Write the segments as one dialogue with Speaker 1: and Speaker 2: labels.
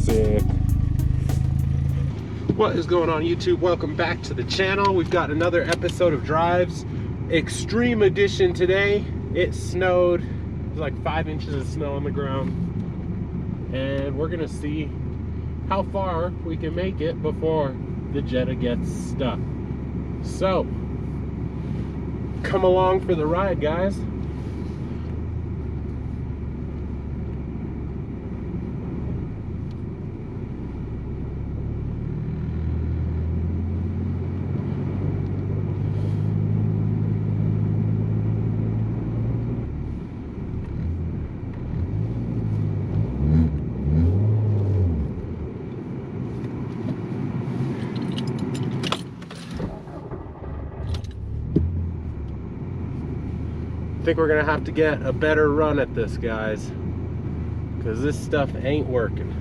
Speaker 1: Sick. What is going on, YouTube? Welcome back to the channel. We've got another episode of Drives Extreme Edition today. It snowed. There's like 5 inches of snow on the ground, and we're gonna see how far we can make it before the Jetta gets stuck. So come along for the ride, guys. I think we're gonna have to get a better run at this, guys, because this stuff ain't working.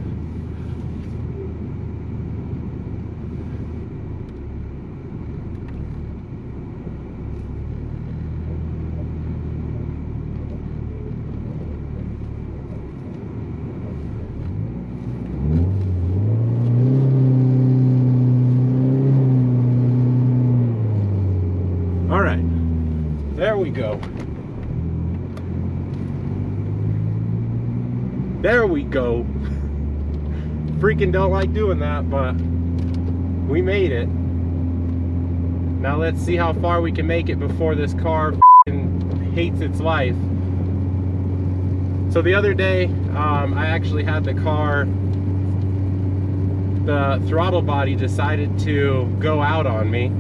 Speaker 1: All right, there we go. There we go. Freaking don't like doing that, but we made it. Now let's see how far we can make it before this car hates its life. So the other day, I actually had the car, the throttle body decided to go out on me.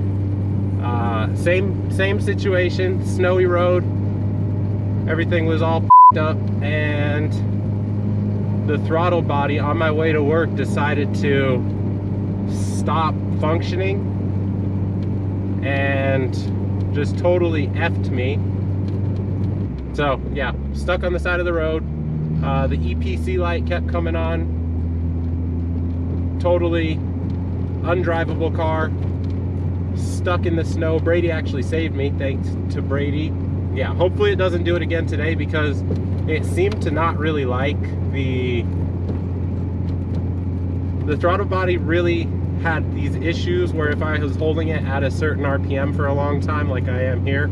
Speaker 1: Same situation, snowy road. Everything was all up, and the throttle body on my way to work decided to stop functioning and just totally effed me. So yeah, stuck on the side of the road. The EPC light kept coming on. Totally undrivable car, stuck in the snow. Brady actually saved me, thanks to Brady. Yeah, hopefully it doesn't do it again today, because it seemed to not really like the throttle body. Really had these issues where if I was holding it at a certain RPM for a long time, like I am here,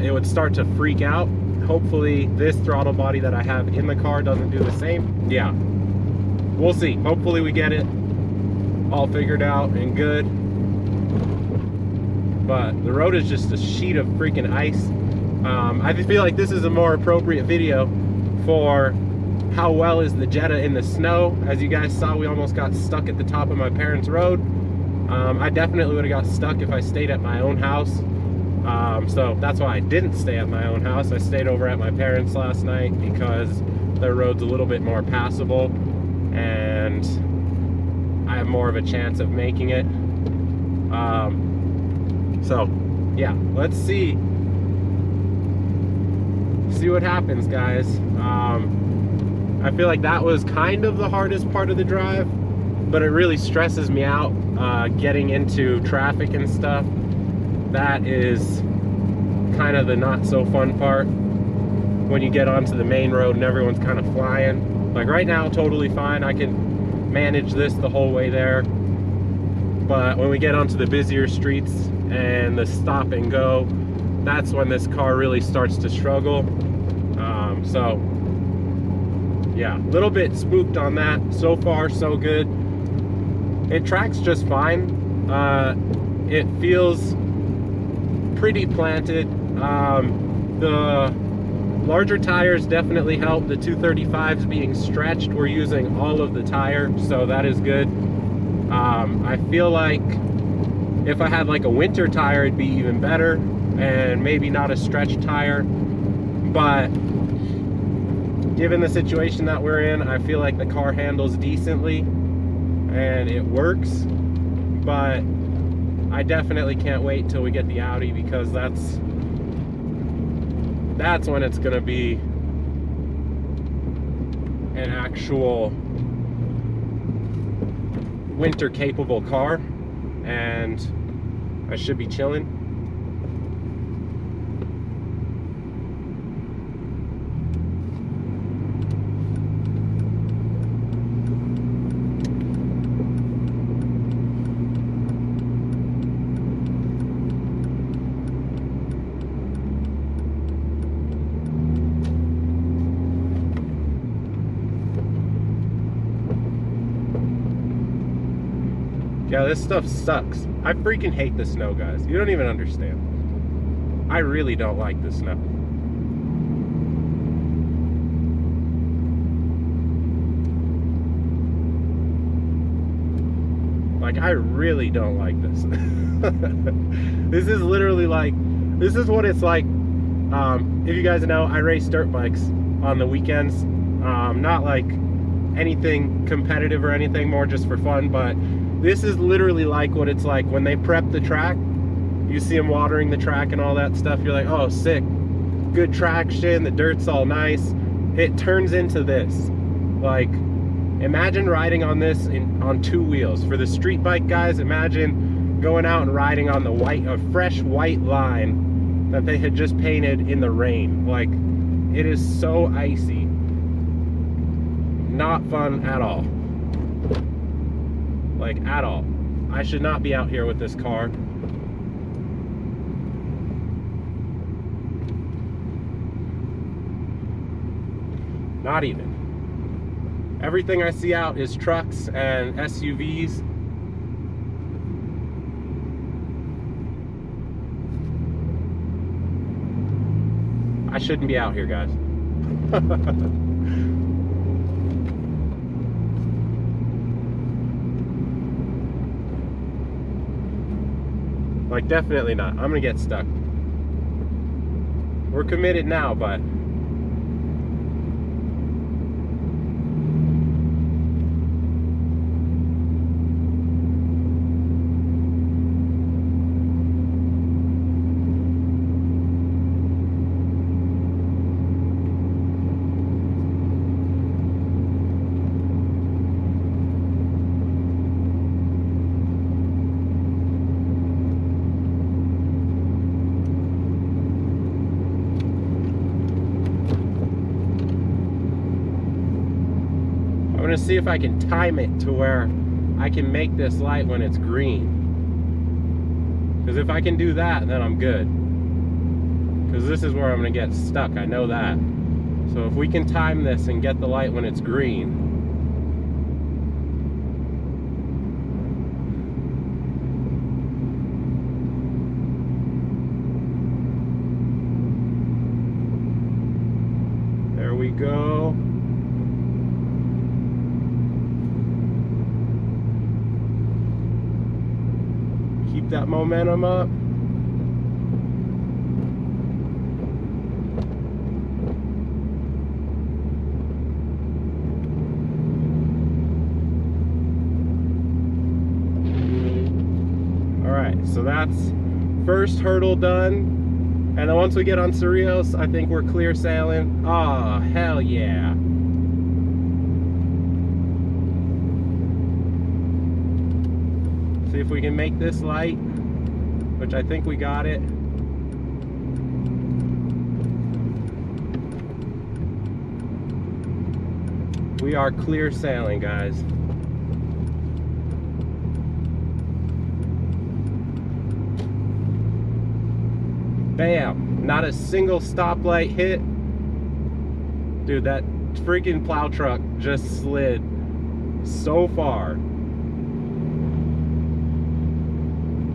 Speaker 1: it would start to freak out. Hopefully this throttle body that I have in the car doesn't do the same. Yeah, we'll see. Hopefully we get it all figured out and good. But the road is just a sheet of freaking ice. I feel like this is a more appropriate video for how well is the Jetta in the snow. As you guys saw, we almost got stuck at the top of my parents' road. I definitely would have got stuck if I stayed at my own house. So that's why I didn't stay at my own house. I stayed over at my parents' last night because their road's a little bit more passable and I have more of a chance of making it. So yeah, let's see what happens, guys. I feel like that was kind of the hardest part of the drive, but it really stresses me out getting into traffic and stuff. That is kind of the not so fun part when you get onto the main road and everyone's kind of flying. Like right now, totally fine. I can manage this the whole way there, but when we get onto the busier streets and the stop and go, that's when this car really starts to struggle. So yeah, a little bit spooked on that. So far so good. It tracks just fine. It feels pretty planted. The larger tires definitely help. The 235s being stretched, we're using all of the tire, so that is good. I feel like if I had like a winter tire, it'd be even better, and maybe not a stretched tire. But given the situation that we're in, I feel like the car handles decently and it works. But I definitely can't wait till we get the Audi, because that's when it's gonna be an actual winter capable car, and I should be chilling. Yeah, this stuff sucks. I freaking hate the snow, guys. You don't even understand. I really don't like the snow. Like, I really don't like this. This is literally like, this is what it's like. If you guys know, I race dirt bikes on the weekends. Not like anything competitive or anything, more just for fun, but this is literally like what it's like when they prep the track. You see them watering the track and all that stuff. You're like, oh, sick. Good traction, the dirt's all nice. It turns into this. Like, imagine riding on this on 2 wheels. For the street bike guys, imagine going out and riding on a fresh white line that they had just painted in the rain. Like, it is so icy. Not fun at all. Like, at all. I should not be out here with this car. Not even. Everything I see out is trucks and SUVs. I shouldn't be out here, guys. Like, definitely not. I'm gonna get stuck. We're committed now, but I'm gonna see if I can time it to where I can make this light when it's green. Because if I can do that, then I'm good. Because this is where I'm gonna get stuck, I know that. So if we can time this and get the light when it's green. There we go. Keep that momentum up. All right, so that's first hurdle done. And then once we get on Cerrillos, I think we're clear sailing. Oh, hell yeah. See if we can make this light, which I think we got it. We are clear sailing, guys. Bam! Not a single stoplight hit. Dude, that freaking plow truck just slid so far.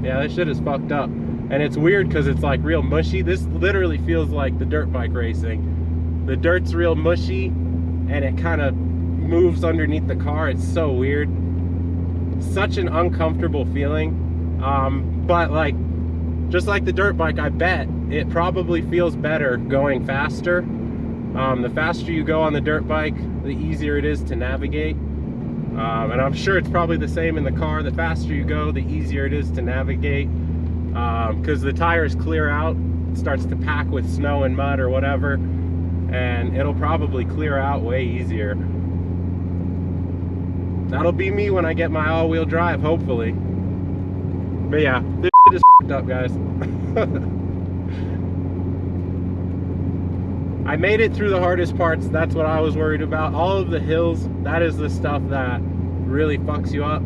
Speaker 1: Yeah, this shit is fucked up. And it's weird because it's like real mushy. This literally feels like the dirt bike racing. The dirt's real mushy and it kind of moves underneath the car. It's so weird. Such an uncomfortable feeling. But like, just like the dirt bike, I bet it probably feels better going faster. The faster you go on the dirt bike, the easier it is to navigate. And I'm sure it's probably the same in the car. The faster you go, the easier it is to navigate. Because the tires clear out, it starts to pack with snow and mud or whatever, and it'll probably clear out way easier. That'll be me when I get my all-wheel drive, hopefully. But yeah, this shit is f***ed up, guys. I made it through the hardest parts. That's what I was worried about. All of the hills, that is the stuff that really fucks you up.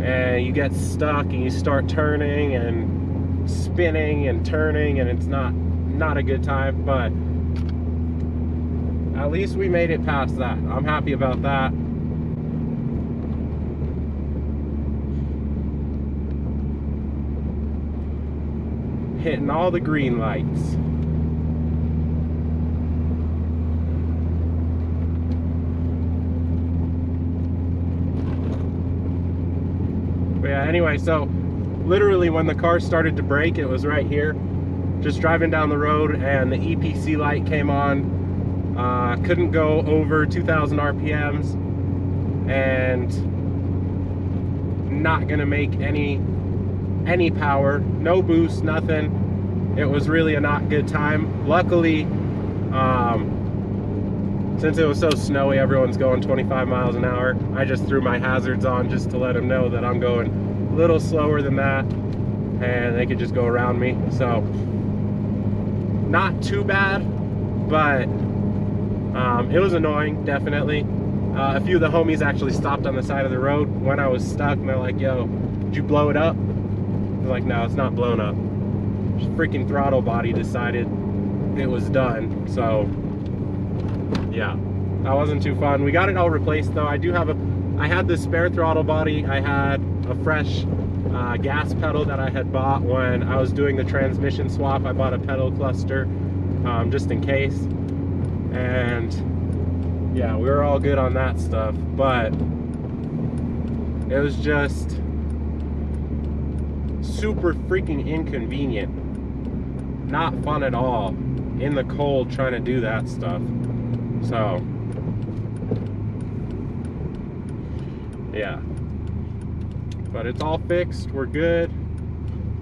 Speaker 1: And you get stuck and you start turning and spinning and turning, and it's not a good time. But at least we made it past that. I'm happy about that. hitting all the green lights. But yeah, anyway, so literally when the car started to brake, it was right here. Just driving down the road and the EPC light came on. Couldn't go over 2,000 RPMs and not gonna make any power, no boost, nothing. It was really a not good time. Luckily, since it was so snowy, everyone's going 25 miles an hour. I just threw my hazards on just to let them know that I'm going a little slower than that and they could just go around me. So not too bad, but it was annoying, definitely. A few of the homies actually stopped on the side of the road when I was stuck, and they're like, yo, did you blow it up? I was like, no, it's not blown up. Just freaking throttle body decided it was done. So yeah, that wasn't too fun. We got it all replaced though. I had the spare throttle body. I had a fresh gas pedal that I had bought when I was doing the transmission swap. I bought a pedal cluster just in case. And yeah, we were all good on that stuff, but it was just super freaking inconvenient. Not fun at all in the cold trying to do that stuff. So yeah, but it's all fixed. We're good.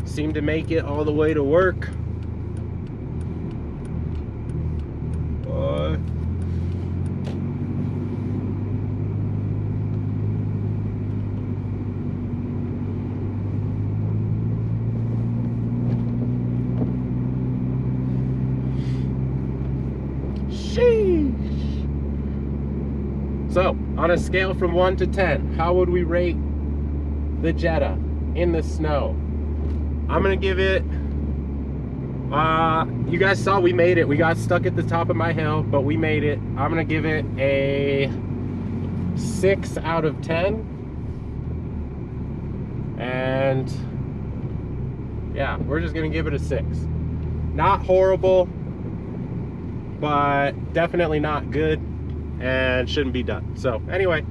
Speaker 1: Seemed to make it all the way to work. So, on a scale from 1 to 10, how would we rate the Jetta in the snow? I'm gonna give it, you guys saw we made it. We got stuck at the top of my hill, but we made it. I'm gonna give it a 6 out of 10. And yeah, we're just gonna give it a 6. Not horrible, but definitely not good and shouldn't be done. So anyway,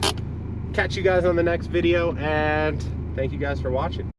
Speaker 1: catch you guys on the next video, and thank you guys for watching.